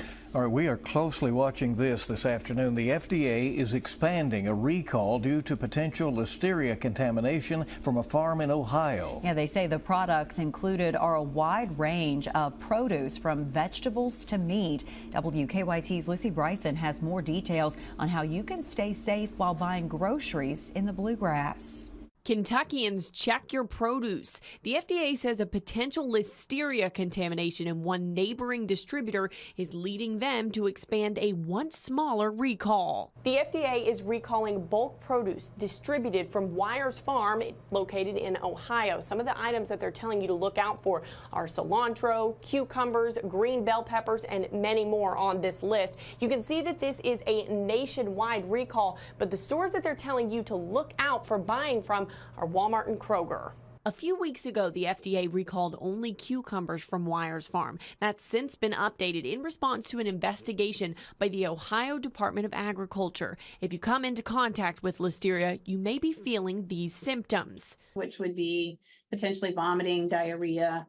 Yes. All right, we are closely watching this afternoon. The FDA is expanding a recall due to potential Listeria contamination from a farm in Ohio. Yeah, they say the products included are a wide range of produce from vegetables to meat. WKYT's Lucy Bryson has more details on how you can stay safe while buying groceries in the Bluegrass. Kentuckians, check your produce. The FDA says a potential Listeria contamination in one neighboring distributor is leading them to expand a once smaller recall. The FDA is recalling bulk produce distributed from Weyers Farm, located in Ohio. Some of the items that they're telling you to look out for are cilantro, cucumbers, green bell peppers, and many more on this list. You can see that this is a nationwide recall, but the stores that they're telling you to look out for buying from are Walmart and Kroger. A few weeks ago, the FDA recalled only cucumbers from Weyers Farm. That's since been updated in response to an investigation by the Ohio Department of Agriculture. If you come into contact with Listeria, you may be feeling these symptoms, which would be potentially vomiting, diarrhea,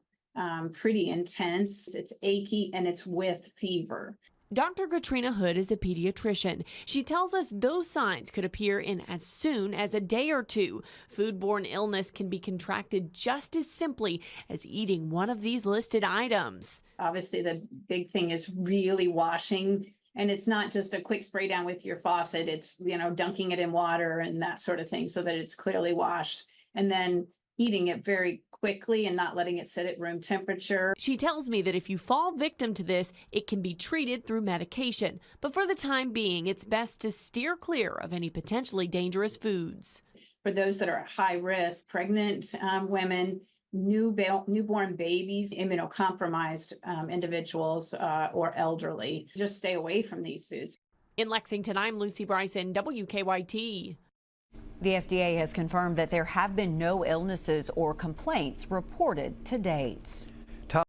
pretty intense. It's achy and it's with fever. Dr. Katrina Hood is a pediatrician. She tells us those signs could appear in as soon as a day or two. Foodborne illness can be contracted just as simply as eating one of these listed items. Obviously, the big thing is really washing. And it's not just a quick spray down with your faucet. It's, dunking it in water and that sort of thing so that it's clearly washed. And then eating it very quickly and not letting it sit at room temperature. She tells me that if you fall victim to this, it can be treated through medication. But for the time being, it's best to steer clear of any potentially dangerous foods. For those that are at high risk, pregnant women, newborn babies, immunocompromised individuals, or elderly, just stay away from these foods. In Lexington, I'm Lucy Bryson, WKYT. The FDA has confirmed that there have been no illnesses or complaints reported to date.